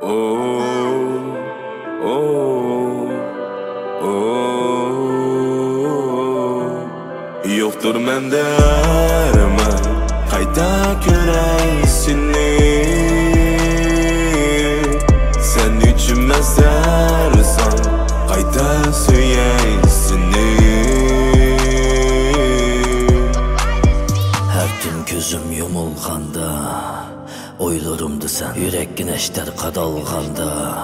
Oh, oh, oh. Yoktur mende arman, qayta ko'ray seni. Sen üçün mezarsan, qayta söyley seni. Her gün gözüm yumulğanda oylarımdı sen, yürek güneşler qadalğanda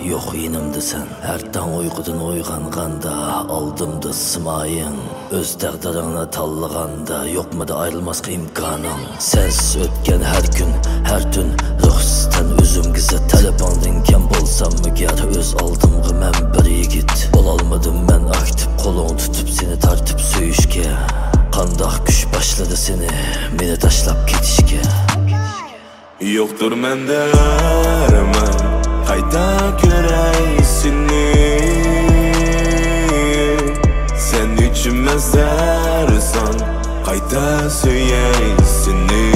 yox yenimdi sen. Her tan uyqudan oyğanğanda aldımdı simayın, öz təqdirinə tallığanda yoxmadı ayrılmazqa imkanın. Sensiz ötken her gün, her tün ruhsizdən özüm qıza telefondan kem bolsam mügər öz aldımğı mən bir yigit. Olalmadım mən aktif qolun tutup seni tartıp söyüşke. Qandaq güç başladı seni meni taşlap ketişke. Yoktur mende arman, qayta ko'ray seni. Sen üçün mezarsan, qayta söyley seni.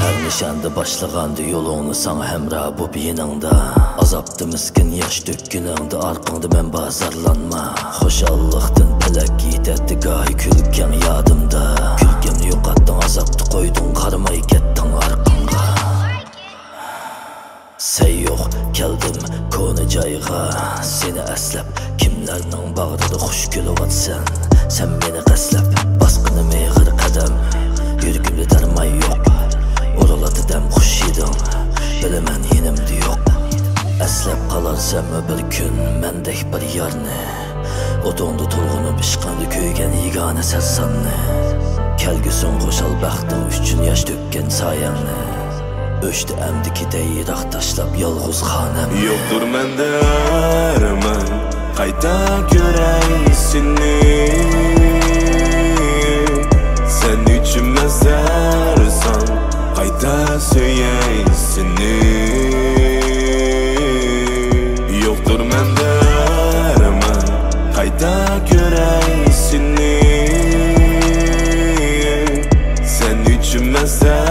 Her nişanda başlığandı yolunu sana həmrə bu yanında. Azapdı miskin yaş dökkünündə arqanda mən bazarlanma. Xoşallıqdın pələk giyətdi qahi külkən yadımda. Külkəni yoxatdın azapdı qoydun qarmay getdin arqanğa. Sen yox gəldim konu cayğa seni əsləb. Kimlərlə bağrıda xoş gülüvatsan sen beni qəsləb. Basqınım eğir qədəm yürgümdə dərmay yox. Oraladı dəm xoş idin biləmən yenimdi yox. Əsləb qalarsam bir gün məndək bir yarını. Odondu turğunub işqandı köygən yigane səssanını. Kəlgüsün xoşal bəxtin üçün yaş dökkən sayənni. Öşdü əmdiki deyir taşlap yalğız xanəm. Yoktur mende arman, qayta ko'ray seni. Sen üçün mezarsan, qayta söyley seni. Yoktur mende arman, qayta ko'ray seni. Sen üçün mezarsan,